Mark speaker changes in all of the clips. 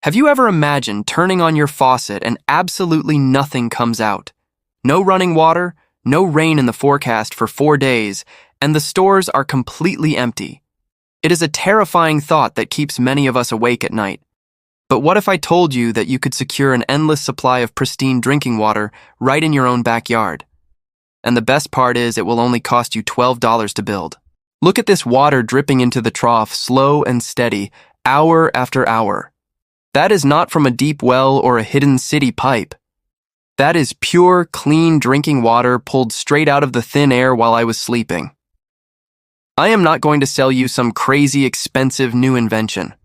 Speaker 1: Have you ever imagined turning on your faucet and absolutely nothing comes out? No running water, no rain in the forecast for 4 days, and the stores are completely empty. It is a terrifying thought that keeps many of us awake at night. But what if I told you that you could secure an endless supply of pristine drinking water right in your own backyard? And the best part is it will only cost you $12 to build. Look at this water dripping into the trough, slow and steady, hour after hour. That is not from a deep well or a hidden city pipe. That is pure, clean drinking water pulled straight out of the thin air while I was sleeping. I am not going to sell you some crazy, expensive new invention.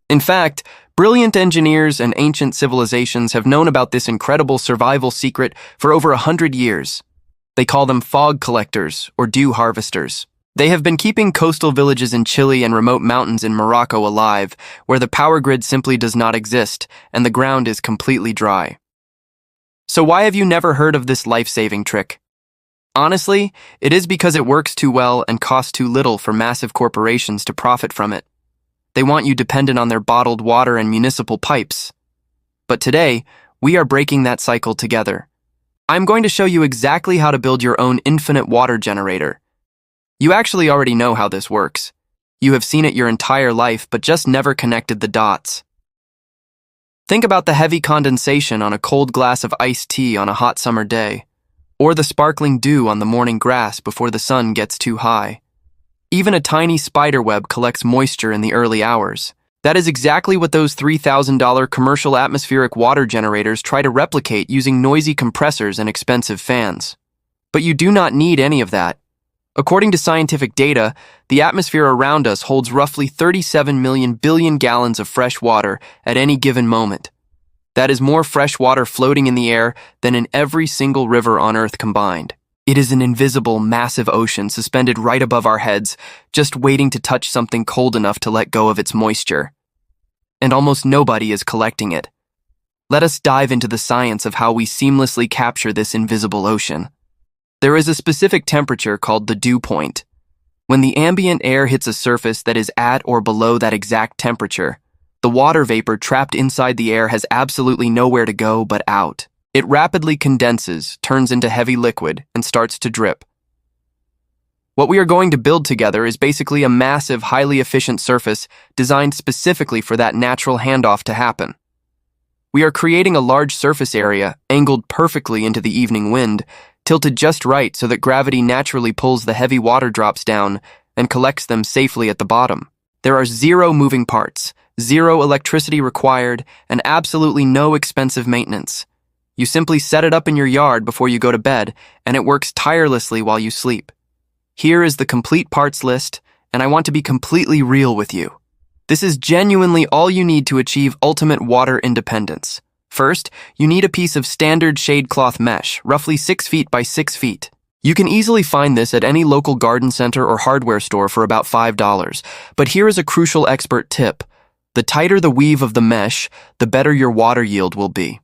Speaker 1: In fact, brilliant engineers and ancient civilizations have known about this incredible survival secret for over 100 years. They call them fog collectors or dew harvesters. They have been keeping coastal villages in Chile and remote mountains in Morocco alive, where the power grid simply does not exist and the ground is completely dry. So why have you never heard of this life-saving trick? Honestly, it is because it works too well and costs too little for massive corporations to profit from it. They want you dependent on their bottled water and municipal pipes. But today, we are breaking that cycle together. I'm going to show you exactly how to build your own infinite water generator. You actually already know how this works. You have seen it your entire life, but just never connected the dots. Think about the heavy condensation on a cold glass of iced tea on a hot summer day, or the sparkling dew on the morning grass before the sun gets too high. Even a tiny spider web collects moisture in the early hours. That is exactly what those $3,000 commercial atmospheric water generators try to replicate using noisy compressors and expensive fans. But you do not need any of that. According to scientific data, the atmosphere around us holds roughly 37 million billion gallons of fresh water at any given moment. That is more fresh water floating in the air than in every single river on Earth combined. It is an invisible, massive ocean suspended right above our heads, just waiting to touch something cold enough to let go of its moisture. And almost nobody is collecting it. Let us dive into the science of how we seamlessly capture this invisible ocean. There is a specific temperature called the dew point. When the ambient air hits a surface that is at or below that exact temperature, the water vapor trapped inside the air has absolutely nowhere to go but out. It rapidly condenses, turns into heavy liquid, and starts to drip. What we are going to build together is basically a massive, highly efficient surface designed specifically for that natural handoff to happen. We are creating a large surface area, angled perfectly into the evening wind, tilted just right so that gravity naturally pulls the heavy water drops down and collects them safely at the bottom. There are 0 moving parts, 0 electricity required, and absolutely no expensive maintenance. You simply set it up in your yard before you go to bed, and it works tirelessly while you sleep. Here is the complete parts list, and I want to be completely real with you. This is genuinely all you need to achieve ultimate water independence. First, you need a piece of standard shade cloth mesh, roughly 6 feet by 6 feet. You can easily find this at any local garden center or hardware store for about $5. But here is a crucial expert tip. The tighter the weave of the mesh, the better your water yield will be.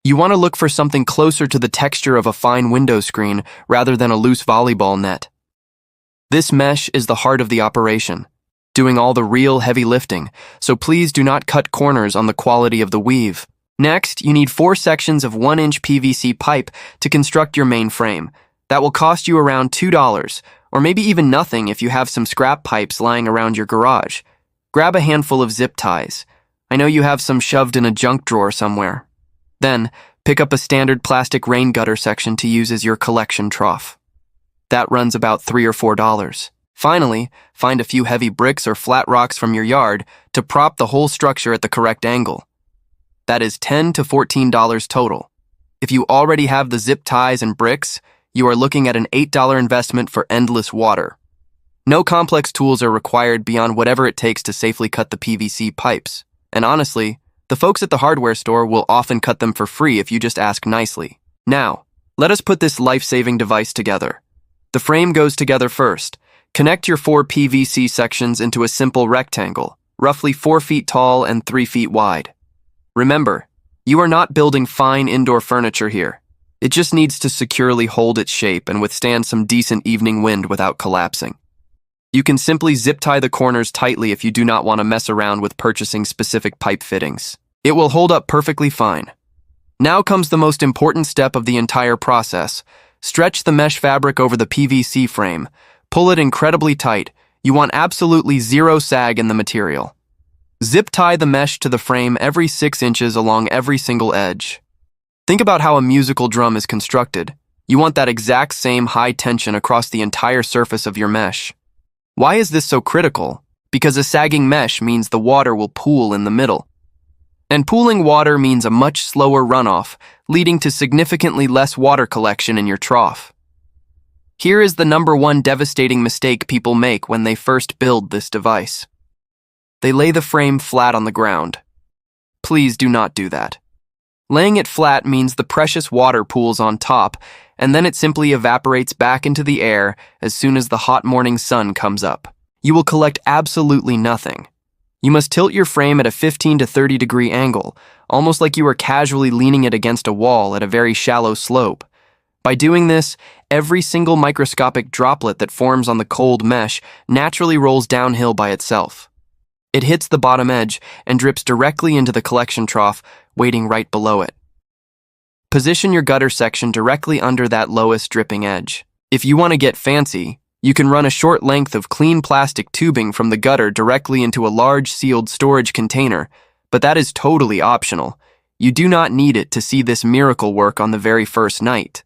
Speaker 1: You want to look for something closer to the texture of a fine window screen rather than a loose volleyball net. This mesh is the heart of the operation, doing all the real heavy lifting, so please do not cut corners on the quality of the weave. Next, you need 4 sections of 1-inch PVC pipe to construct your main frame. That will cost you around $2, or maybe even nothing if you have some scrap pipes lying around your garage. Grab a handful of zip ties. I know you have some shoved in a junk drawer somewhere. Then, pick up a standard plastic rain gutter section to use as your collection trough. That runs about $3 or $4. Finally, find a few heavy bricks or flat rocks from your yard to prop the whole structure at the correct angle. That is $10 to $14 total. If you already have the zip ties and bricks, you are looking at an $8 investment for endless water. No complex tools are required beyond whatever it takes to safely cut the PVC pipes. And honestly, the folks at the hardware store will often cut them for free if you just ask nicely. Now, let us put this life-saving device together. The frame goes together first. Connect your 4 PVC sections into a simple rectangle, roughly 4 feet tall and 3 feet wide. Remember, you are not building fine indoor furniture here. It just needs to securely hold its shape and withstand some decent evening wind without collapsing. You can simply zip tie the corners tightly if you do not want to mess around with purchasing specific pipe fittings. It will hold up perfectly fine. Now comes the most important step of the entire process. Stretch the mesh fabric over the PVC frame. Pull it incredibly tight. You want absolutely zero sag in the material. Zip tie the mesh to the frame every 6 inches along every single edge. Think about how a musical drum is constructed. You want that exact same high tension across the entire surface of your mesh. Why is this so critical? Because a sagging mesh means the water will pool in the middle. And pooling water means a much slower runoff, leading to significantly less water collection in your trough. Here is the #1 devastating mistake people make when they first build this device. They lay the frame flat on the ground. Please do not do that. Laying it flat means the precious water pools on top, and then it simply evaporates back into the air as soon as the hot morning sun comes up. You will collect absolutely nothing. You must tilt your frame at a 15 to 30 degree angle, almost like you are casually leaning it against a wall at a very shallow slope. By doing this, every single microscopic droplet that forms on the cold mesh naturally rolls downhill by itself. It hits the bottom edge and drips directly into the collection trough, waiting right below it. Position your gutter section directly under that lowest dripping edge. If you want to get fancy, you can run a short length of clean plastic tubing from the gutter directly into a large sealed storage container, but that is totally optional. You do not need it to see this miracle work on the very first night.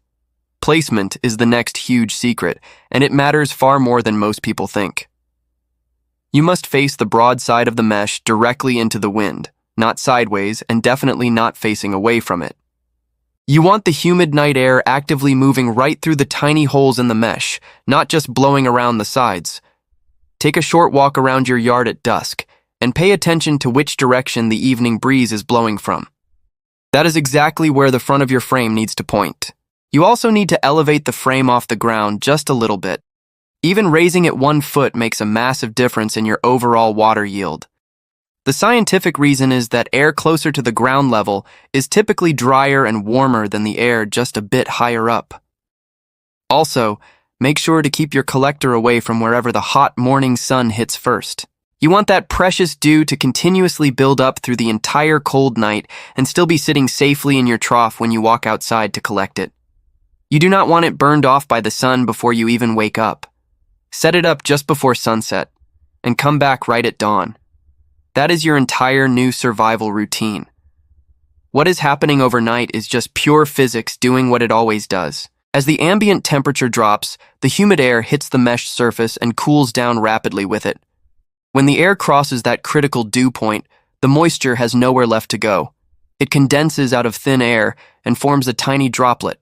Speaker 1: Placement is the next huge secret, and it matters far more than most people think. You must face the broad side of the mesh directly into the wind, not sideways, and definitely not facing away from it. You want the humid night air actively moving right through the tiny holes in the mesh, not just blowing around the sides. Take a short walk around your yard at dusk, and pay attention to which direction the evening breeze is blowing from. That is exactly where the front of your frame needs to point. You also need to elevate the frame off the ground just a little bit. Even raising it 1 foot makes a massive difference in your overall water yield. The scientific reason is that air closer to the ground level is typically drier and warmer than the air just a bit higher up. Also, make sure to keep your collector away from wherever the hot morning sun hits first. You want that precious dew to continuously build up through the entire cold night and still be sitting safely in your trough when you walk outside to collect it. You do not want it burned off by the sun before you even wake up. Set it up just before sunset, and come back right at dawn. That is your entire new survival routine. What is happening overnight is just pure physics doing what it always does. As the ambient temperature drops, the humid air hits the mesh surface and cools down rapidly with it. When the air crosses that critical dew point, the moisture has nowhere left to go. It condenses out of thin air and forms a tiny droplet.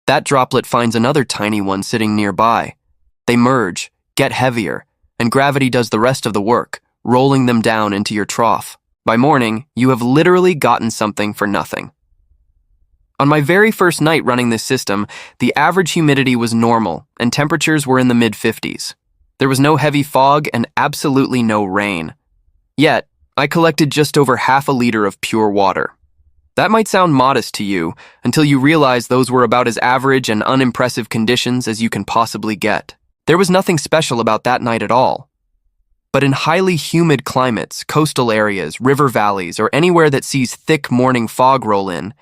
Speaker 1: That droplet finds another tiny one sitting nearby. They merge, get heavier, and gravity does the rest of the work, rolling them down into your trough. By morning, you have literally gotten something for nothing. On my very first night running this system, the average humidity was normal and temperatures were in the mid-50s. There was no heavy fog and absolutely no rain. Yet, I collected just over half a liter of pure water. That might sound modest to you until you realize those were about as average and unimpressive conditions as you can possibly get. There was nothing special about that night at all. But in highly humid climates, coastal areas, river valleys, or anywhere that sees thick morning fog roll in,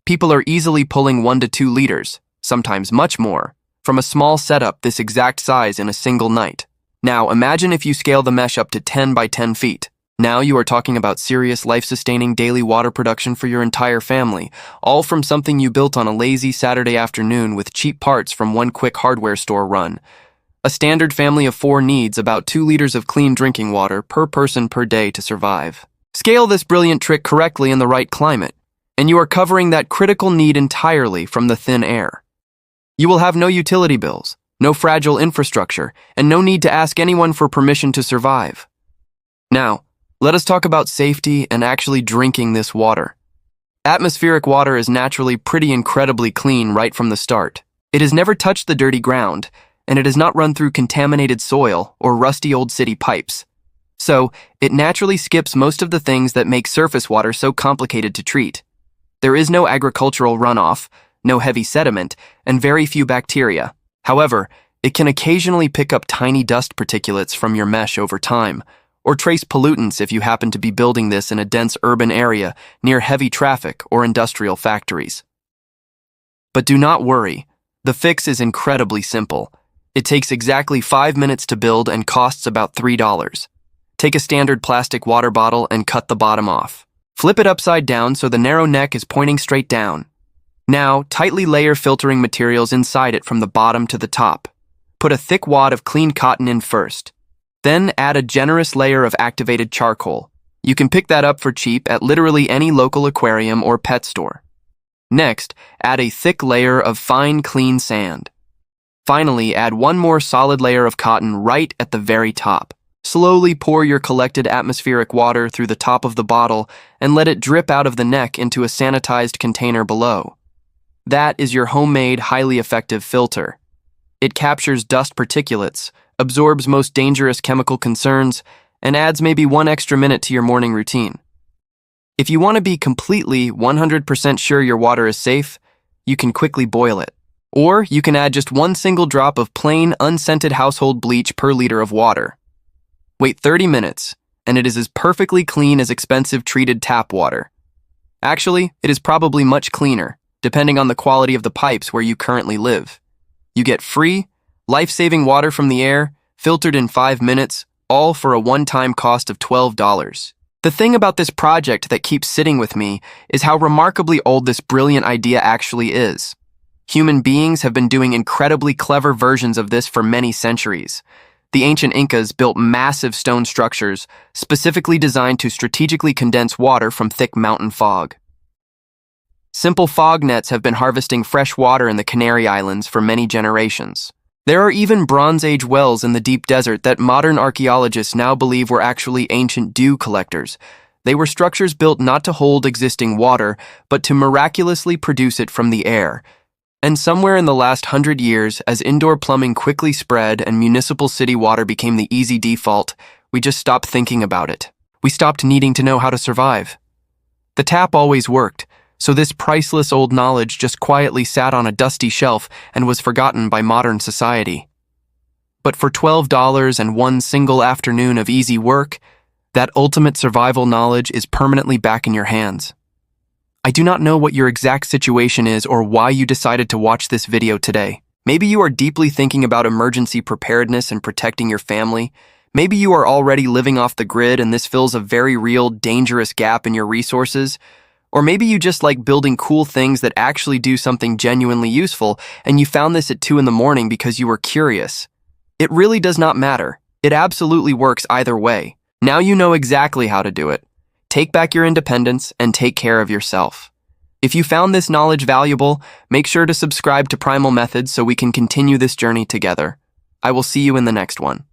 Speaker 1: people are easily pulling 1 to 2 liters, sometimes much more, from a small setup this exact size in a single night. Now imagine if you scale the mesh up to 10 by 10 feet. Now you are talking about serious life-sustaining daily water production for your entire family, all from something you built on a lazy Saturday afternoon with cheap parts from one quick hardware store run. A standard family of 4 needs about 2 liters of clean drinking water per person per day to survive. Scale this brilliant trick correctly in the right climate, and you are covering that critical need entirely from the thin air. You will have no utility bills, no fragile infrastructure, and no need to ask anyone for permission to survive. Now, let us talk about safety and actually drinking this water. Atmospheric water is naturally pretty incredibly clean right from the start. It has never touched the dirty ground, and it has not run through contaminated soil or rusty old city pipes. So, it naturally skips most of the things that make surface water so complicated to treat. There is no agricultural runoff, no heavy sediment, and very few bacteria. However, It can occasionally pick up tiny dust particulates from your mesh over time, or trace pollutants if you happen to be building this in a dense urban area near heavy traffic or industrial factories. But do not worry, the fix is incredibly simple. It takes exactly 5 minutes to build and costs about $3. Take a standard plastic water bottle and cut the bottom off. Flip it upside down so the narrow neck is pointing straight down. Now, tightly layer filtering materials inside it from the bottom to the top. Put a thick wad of clean cotton in first. Then add a generous layer of activated charcoal. You can pick that up for cheap at literally any local aquarium or pet store. Next, add a thick layer of fine, clean sand. Finally, add one more solid layer of cotton right at the very top. Slowly pour your collected atmospheric water through the top of the bottle and let it drip out of the neck into a sanitized container below. That is your homemade, highly effective filter. It captures dust particulates, absorbs most dangerous chemical concerns, and adds maybe 1 extra minute to your morning routine. If you want to be completely 100% sure your water is safe, you can quickly boil it. Or you can add just 1 single drop of plain, unscented household bleach per liter of water. Wait 30 minutes, and it is as perfectly clean as expensive treated tap water. Actually, it is probably much cleaner, depending on the quality of the pipes where you currently live. You get free, life-saving water from the air, filtered in 5 minutes, all for a one-time cost of $12. The thing about this project that keeps sitting with me is how remarkably old this brilliant idea actually is. Human beings have been doing incredibly clever versions of this for many centuries. The ancient Incas built massive stone structures specifically designed to strategically condense water from thick mountain fog. Simple fog nets have been harvesting fresh water in the Canary Islands for many generations. There are even Bronze Age wells in the deep desert that modern archaeologists now believe were actually ancient dew collectors. They were structures built not to hold existing water, but to miraculously produce it from the air. And somewhere in the last 100 years, as indoor plumbing quickly spread and municipal city water became the easy default, we just stopped thinking about it. We stopped needing to know how to survive. The tap always worked, so this priceless old knowledge just quietly sat on a dusty shelf and was forgotten by modern society. But for $12 and 1 single afternoon of easy work, that ultimate survival knowledge is permanently back in your hands. I do not know what your exact situation is or why you decided to watch this video today. Maybe you are deeply thinking about emergency preparedness and protecting your family. Maybe you are already living off the grid and this fills a very real, dangerous gap in your resources. Or maybe you just like building cool things that actually do something genuinely useful and you found this at 2 in the morning because you were curious. It really does not matter. It absolutely works either way. Now you know exactly how to do it. Take back your independence and take care of yourself. If you found this knowledge valuable, make sure to subscribe to Primal Methods so we can continue this journey together. I will see you in the next one.